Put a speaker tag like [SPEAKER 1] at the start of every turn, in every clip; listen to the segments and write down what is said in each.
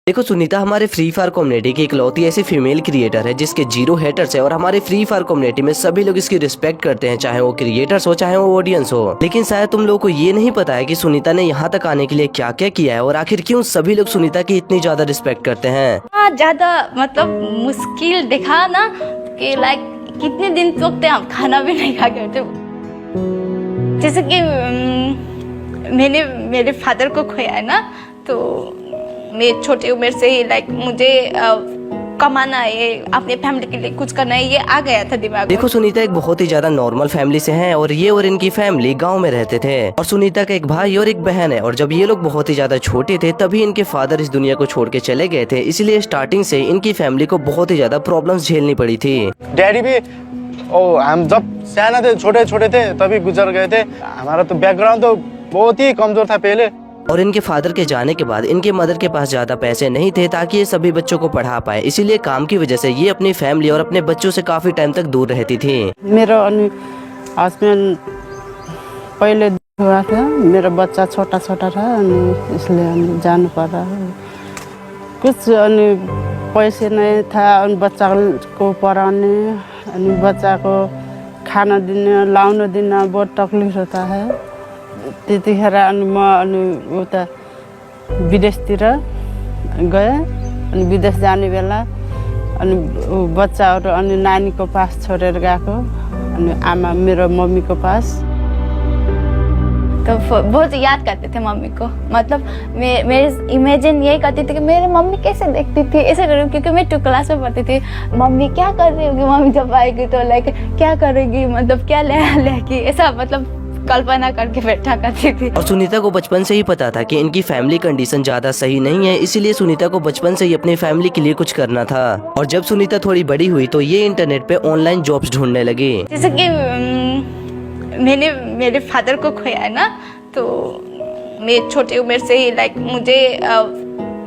[SPEAKER 1] देखो सुनीता हमारे free fire community की इकलौती ऐसी फीमेल क्रिएटर है जिसके 0 हेटर्स है और हमारे फ्री फायर कम्युनिटी में सभी लोग इसकी रिस्पेक्ट करते हैं, चाहे वो क्रिएटर्स हो चाहे वो ऑडियंस हो। लेकिन शायद तुम लोगों को ये नहीं पता है कि सुनीता ने यहाँ तक आने के लिए क्या क्या किया है और आखिर क्यों सभी लोग सुनीता की इतनी ज्यादा रिस्पेक्ट करते हैं।
[SPEAKER 2] ज्यादा मतलब मुश्किल देखा ना कि लाइक कितने दिन तक हम खाना भी नहीं खा करते। जैसे कि मैंने मेरे फादर को खोया है ना, तो मैं छोटी उम्र से ही लाइक मुझे कमाना है, अपने फैमिली के लिए कुछ करना है, ये आ गया था दिमाग में।
[SPEAKER 1] देखो सुनीता एक बहुत ही ज्यादा नॉर्मल फैमिली से हैं और ये और इनकी फैमिली गांव में रहते थे और सुनीता का एक भाई और एक बहन है। और जब ये लोग बहुत ही ज्यादा छोटे थे तभी इनके फादर इस दुनिया को छोड़ के चले गए थे, इसलिए स्टार्टिंग से इनकी फैमिली को बहुत ही ज्यादा प्रॉब्लम्स झेलनी पड़ी थी।
[SPEAKER 3] डैडी भी हम जब साना थे, छोटे छोटे थे तभी गुजर गए थे। हमारा तो बैकग्राउंड तो बहुत ही कमजोर था पहले।
[SPEAKER 1] और इनके फादर के जाने के बाद इनके मदर के पास ज्यादा पैसे नहीं थे ताकि ये सभी बच्चों को पढ़ा पाए, इसीलिए काम की वजह से ये अपनी फैमिली और अपने बच्चों से काफी टाइम तक दूर रहती थी।
[SPEAKER 4] मेरा हस्बैंड पहले हुआ था, मेरा बच्चा छोटा छोटा था, इसलिए जाना पड़ा। कुछ पैसे नहीं था बच्चा को पढ़ाने, बच्चा को खाना देने लाउन देना बहुत तकलीफ होता है। त्यतिखेर म उता विदेशतिर गएँ, विदेश जाने बेला बच्चाहरू नानी को पास छोडेर गएको, आमा मेरो मम्मी को पास।
[SPEAKER 2] तो बहुत याद करते थे मम्मी को, मतलब मेरे इमेजिन यही करती थी कि मेरी मम्मी कैसे देखती थी, ऐसे करूँ, क्योंकि मैं 2 क्लास में पढ़ती थी। मम्मी क्या कर रही होगी, मम्मी जब आएगी तो लाइक क्या करेगी, मतलब क्या लेगी, ऐसा मतलब कल्पना करके बैठा करती थी।
[SPEAKER 1] और सुनीता को बचपन से ही पता था कि इनकी फैमिली कंडीशन ज्यादा सही नहीं है, इसीलिए सुनीता को बचपन से ही अपनी फैमिली के लिए कुछ करना था। और जब सुनीता थोड़ी बड़ी हुई तो ये इंटरनेट पे ऑनलाइन जॉब्स ढूंढने लगी।
[SPEAKER 2] जैसे कि मैंने मेरे फादर को खोया है ना, तो मैं छोटी उम्र से ही लाइक मुझे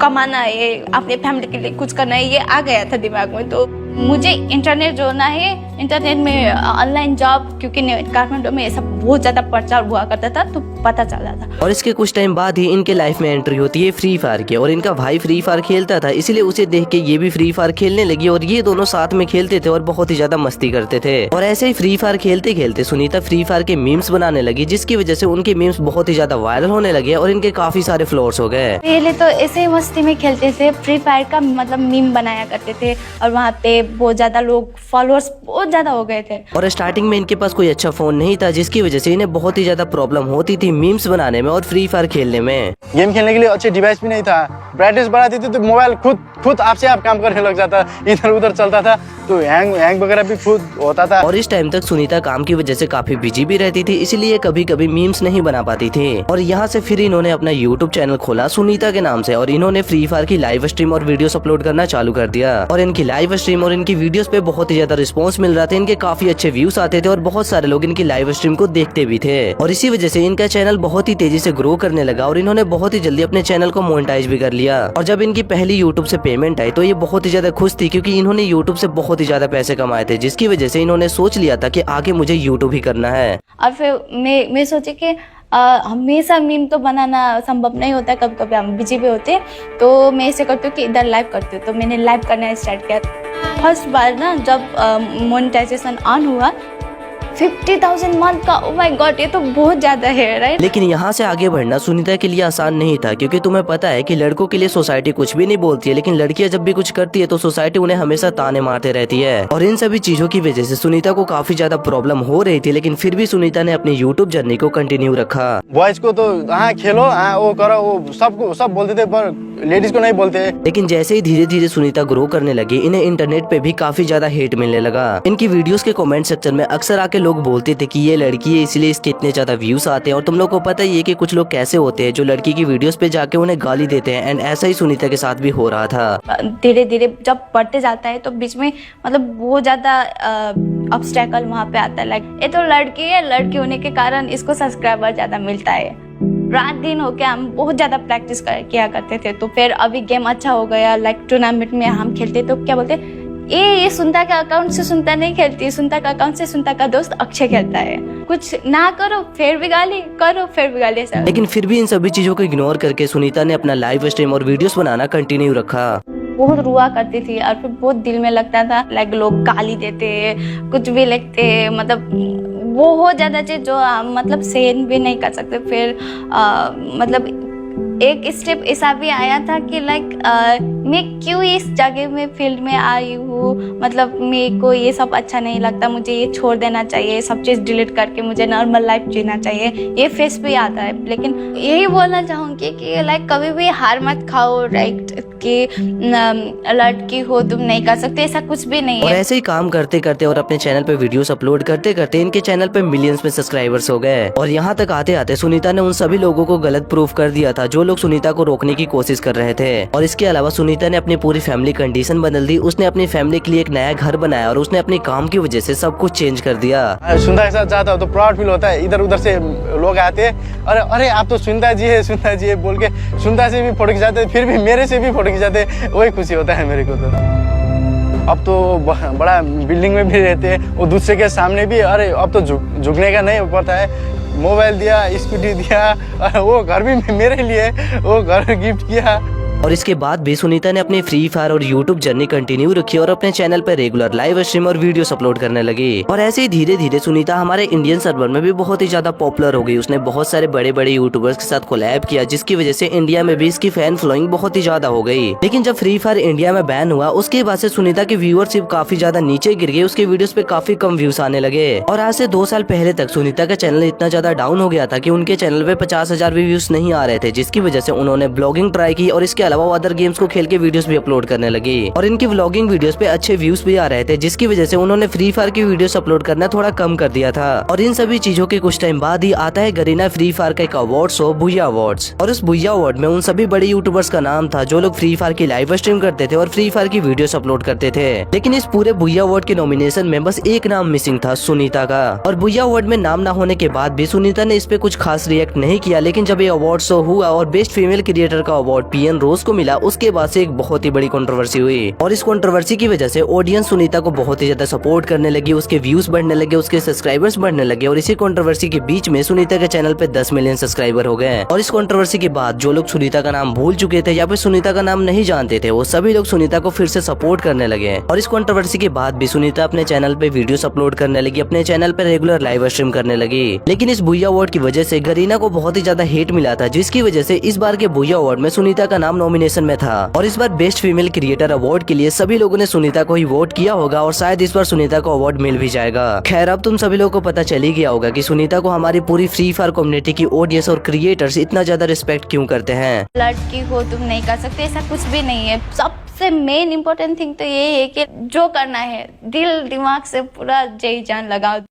[SPEAKER 2] कमाना है, अपने फैमिली के लिए कुछ करना है, ये आ गया था दिमाग में। तो मुझे इंटरनेट जोड़ना है, इंटरनेट में ऑनलाइन जॉब, क्योंकि काठमांडू में ऐसा बहुत ज्यादा प्रचार हुआ करता था, तो पता चला था।
[SPEAKER 1] और इसके कुछ टाइम बाद ही इनके लाइफ में एंट्री होती है फ्री फायर की। और इनका भाई फ्री फायर खेलता था, इसलिए उसे देख के ये भी फ्री फायर खेलने लगी और ये दोनों साथ में खेलते थे और बहुत ही ज्यादा मस्ती करते थे। और ऐसे ही फ्री फायर खेलते खेलते सुनीता फ्री फायर के मीम्स बनाने लगी, जिसकी वजह से उनके मीम्स बहुत ही ज्यादा वायरल होने लगे और इनके काफी सारे फ्लोर्स हो गए।
[SPEAKER 2] पहले तो ऐसे ही मस्ती में खेलते थे, फ्री फायर का मतलब मीम बनाया करते थे और वहाँ पे बहुत ज्यादा लोग फॉलोअर्स बहुत ज्यादा हो गए थे।
[SPEAKER 1] और स्टार्टिंग में इनके पास कोई अच्छा फोन नहीं था, जिसकी वजह से इन्हें बहुत ही ज्यादा प्रॉब्लम होती थी मीम्स बनाने में और फ्री फायर खेलने में।
[SPEAKER 3] गेम खेलने के लिए अच्छे डिवाइस भी नहीं था, ब्राइटनेस बढ़ाती थी तो मोबाइल खुद आपसे आप काम करने लग जाता, इधर उधर चलता था, तो हैंग वगैरह भी खुद होता था।
[SPEAKER 1] और इस टाइम तक सुनीता काम की वजह से काफी बिजी भी रहती थी, इसलिए कभी कभी मीम्स नहीं बना पाती थी। और यहाँ से फिर इन्होंने अपना यूट्यूब चैनल खोला सुनीता के नाम से और इन्होंने फ्री फायर की लाइव स्ट्रीम और वीडियोस अपलोड करना चालू कर दिया। और इनकी लाइव स्ट्रीम और इनकी वीडियोस पे बहुत ही ज्यादा रिस्पॉन्स मिल रहा था, इनके काफी अच्छे व्यूज आते थे और बहुत सारे लोग इनकी लाइव स्ट्रीम को देखते भी थे। और इसी वजह से इनका चैनल बहुत ही तेजी से ग्रो करने लगा और इन्होंने बहुत ही जल्दी अपने चैनल को मोनेटाइज भी कर लिया। और जब इनकी पहली यूट्यूब से पेमेंट आई तो ये बहुत ही ज्यादा खुश थी, क्योंकि इन्होंने यूट्यूब से बहुत ही ज्यादा पैसे कमाए थे, जिसकी वजह से इन्होंने सोच लिया था कि आगे मुझे यूट्यूब ही करना है।
[SPEAKER 2] और फिर मैं सोची कि हमेशा मीम तो बनाना संभव नहीं होता, कभी कभी हम बिजी भी होते, तो मैं ऐसे करती हूँ कि इधर लाइव करती हूँ। तो मैंने लाइव करना स्टार्ट किया। फर्स्ट बार ना जब मोनेटाइजेशन ऑन हुआ 50,000 मंथ का, ओ माय गॉड, ये तो बहुत ज्यादा है, राइट।
[SPEAKER 1] लेकिन यहाँ से आगे बढ़ना सुनीता के लिए आसान नहीं था, क्योंकि तुम्हें पता है कि लड़कों के लिए सोसाइटी कुछ भी नहीं बोलती है, लेकिन लड़कियां जब भी कुछ करती है तो सोसाइटी उन्हें हमेशा ताने मारते रहती है। और इन सभी चीजों की वजह से सुनीता को काफी ज्यादा प्रॉब्लम हो रही थी, लेकिन फिर भी सुनीता ने अपनी यूट्यूब जर्नी को कंटिन्यू रखा।
[SPEAKER 3] बॉयज को तो हाँ खेलो, हाँ वो करो, वो सब बोलते थे, पर लेडीज को नहीं बोलते।
[SPEAKER 1] लेकिन जैसे ही धीरे धीरे सुनीता ग्रो करने लगी, इन्हें इंटरनेट पे भी काफी ज्यादा हेट मिलने लगा। इनकी वीडियोस के कमेंट सेक्शन में अक्सर आके लोग बोलते थे कि ये लड़की है इसलिए इसके इतने ज्यादा व्यूज आते हैं। और तुम लोग को पता ही है कि कुछ लोग कैसे होते हैं जो लड़की की वीडियोस पे जाके उन्हें गाली देते हैं, एंड ऐसा ही सुनीता के साथ भी हो रहा था।
[SPEAKER 2] धीरे धीरे जब बढ़ते जाता है तो बीच में मतलब बहुत ज्यादा ऑब्स्टेकल वहाँ पे आता है। लाइक ये तो लड़की है, लड़की होने के कारण इसको सब्सक्राइबर ज्यादा मिलता है। रात दिन हो के हम बहुत ज्यादा प्रैक्टिस किया करते थे, तो फिर अभी गेम अच्छा हो गया, लाइक टूर्नामेंट में हम खेलते तो क्या बोलते ये सुनता का अकाउंट से सुनता नहीं खेलती, सुनता का अकाउंट से सुनता का दोस्त अक्षय खेलता है। कुछ ना करो फिर भी गाली, करो फिर भी गाली सर।
[SPEAKER 1] लेकिन फिर भी इन सभी चीजों को इग्नोर करके सुनीता ने अपना लाइव स्ट्रीम और वीडियोस बनाना कंटिन्यू रखा।
[SPEAKER 2] बहुत रुआ करती थी और फिर बहुत दिल में लगता था, लाइक लोग गाली देते, कुछ भी लिखते, मतलब बहुत ज्यादा चीज जो मतलब सहन भी नहीं कर सकते। फिर मतलब एक स्टेप ऐसा भी आया था कि लाइक मैं क्यों इस जगह में फील्ड में आई हूँ, मतलब मेरे को ये सब अच्छा नहीं लगता, मुझे ये छोड़ देना चाहिए, सब चीज़ डिलीट करके मुझे नॉर्मल लाइफ जीना चाहिए, ये फेस भी आता है। लेकिन यही बोलना चाहूँगी कि लाइक कभी भी हार मत खाओ, राइट, कि लड़की हो तुम नहीं कर सकते, ऐसा कुछ भी नहीं
[SPEAKER 1] और
[SPEAKER 2] है।
[SPEAKER 1] ऐसे ही काम करते करते और अपने चैनल पे वीडियोस अपलोड करते करते इनके चैनल पे मिलियंस में सब्सक्राइबर्स हो गए। और यहाँ तक आते आते सुनीता ने उन सभी लोगों को गलत प्रूफ कर दिया था जो लोग सुनीता को रोकने की कोशिश कर रहे थे। और इसके अलावा सुनीता ने अपनी पूरी फैमिली कंडीशन बदल दी। उसने अपनी फैमिली के लिए एक नया घर बनाया और उसने अपने काम की वजह से सब कुछ चेंज कर दिया।
[SPEAKER 3] सुनीता के साथ जाता हो तो प्राउड फील होता है। इधर उधर से लोग आते हैं, अरे अरे आप तो सुनीता जी है, सुनीता जी है बोल के सुनीता से भी फोटो खिंचाते, फिर भी मेरे से भी फोटो खिंचाते, वही खुशी होता है मेरे को। तो अब तो बड़ा बिल्डिंग में भी रहते हैं, वो दूसरे के सामने भी, अरे अब तो झुकने का नहीं पड़ता है। मोबाइल दिया, स्कूटी दिया, वो घर भी मेरे लिए, वो घर गिफ्ट किया।
[SPEAKER 1] और इसके बाद भी सुनीता ने अपनी फ्री फायर और यूट्यूब जर्नी कंटिन्यू रखी और अपने चैनल पर रेगुलर लाइव स्ट्रीम और वीडियोस अपलोड करने लगी। और ऐसे ही धीरे धीरे सुनीता हमारे इंडियन सर्वर में भी बहुत ही ज्यादा पॉपुलर हो गई। उसने बहुत सारे बड़े बड़े यूट्यूबर्स के साथ कोलैब किया, जिसकी वजह से इंडिया में भी इसकी फैन फॉलोइंग बहुत ही ज्यादा हो गई। लेकिन जब फ्री फायर इंडिया में बैन हुआ उसके बाद से सुनीता की व्यूअरशिप काफी ज्यादा नीचे गिर गई। उसके वीडियोस पे काफी कम व्यूज आने लगे। और आज से 2 साल पहले तक सुनीता का चैनल इतना ज्यादा डाउन हो गया था कि उनके चैनल पे 50,000 भी व्यूज नहीं आ रहे थे, जिसकी वजह से उन्होंने ब्लॉगिंग ट्राई की और इसके अलावा अदर गेम्स को खेल के वीडियोस भी अपलोड करने लगी। और इनकी व्लॉगिंग वीडियोस पे अच्छे व्यूज भी आ रहे थे, जिसकी वजह से उन्होंने फ्री फायर की वीडियोस अपलोड करना थोड़ा कम कर दिया था। और इन सभी चीजों के कुछ टाइम बाद ही आता है गरीना फ्री फायर का एक अवार्ड शो, भुइया अवार्ड्स। और उस भुइया अवार्ड में उन सभी बड़े यूट्यूबर्स का नाम था जो लोग फ्री फायर की लाइव स्ट्रीम करते थे और फ्री फायर की वीडियोस अपलोड करते थे। लेकिन इस पूरे भुइया अवार्ड के नॉमिनेशन में बस एक नाम मिसिंग था, सुनीता का। और भुइया अवार्ड में नाम ना होने के बाद भी सुनीता ने इस पे कुछ खास रिएक्ट नहीं किया। लेकिन जब ये अवार्ड शो हुआ और बेस्ट फीमेल क्रिएटर का अवार्ड पीएन रोज को मिला, उसके बाद से एक बहुत ही बड़ी कंट्रोवर्सी हुई। और इस कंट्रोवर्सी की वजह से ऑडियंस सुनीता को बहुत ही ज्यादा सपोर्ट करने लगी, उसके व्यूज बढ़ने लगे, उसके सब्सक्राइबर्स बढ़ने लगे। और इसी कंट्रोवर्सी के बीच में सुनीता के चैनल पे 10 मिलियन सब्सक्राइबर हो गए। और इस कंट्रोवर्सी के बाद जो लोग सुनीता का नाम भूल चुके थे या फिर सुनीता का नाम नहीं जानते थे, वो सभी लोग सुनीता को फिर से सपोर्ट करने लगे। और इस कंट्रोवर्सी के बाद भी सुनीता अपने चैनल पे वीडियोस अपलोड करने लगी, अपने चैनल पे रेगुलर लाइव स्ट्रीम करने लगी। लेकिन इस भुइया अवार्ड की वजह से गरीना को बहुत ही ज्यादा हेट मिला था, जिसकी वजह से इस बार के भुइया अवार्ड में सुनीता का नाम नॉमिनेशन में था। और इस बार बेस्ट फीमेल क्रिएटर अवार्ड के लिए सभी लोगों ने सुनीता को ही वोट किया होगा और शायद इस बार सुनीता को अवार्ड मिल भी जाएगा। खैर, अब तुम सभी लोगों को पता चल ही गया होगा कि सुनीता को हमारी पूरी फ्री फायर कम्युनिटी की ऑडियंस और क्रिएटर्स इतना ज्यादा रिस्पेक्ट क्यों करते हैं।
[SPEAKER 2] लड़की हो तुम नहीं कर सकते, ऐसा कुछ भी नहीं है। सबसे मेन इम्पोर्टेंट थिंग तो ये है कि जो करना है दिल दिमाग से पूरा जी जान लगाओ।